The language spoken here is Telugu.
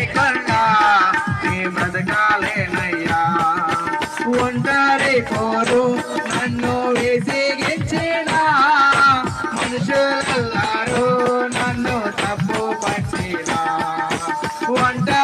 లేకుండా నీ బ్రతకాలేనయ్యా. ఒంటరి పోరు నన్ను విసిగించిన మనుషులెల్లారూ నన్ను తప్పు పట్టినా. ఒంటరి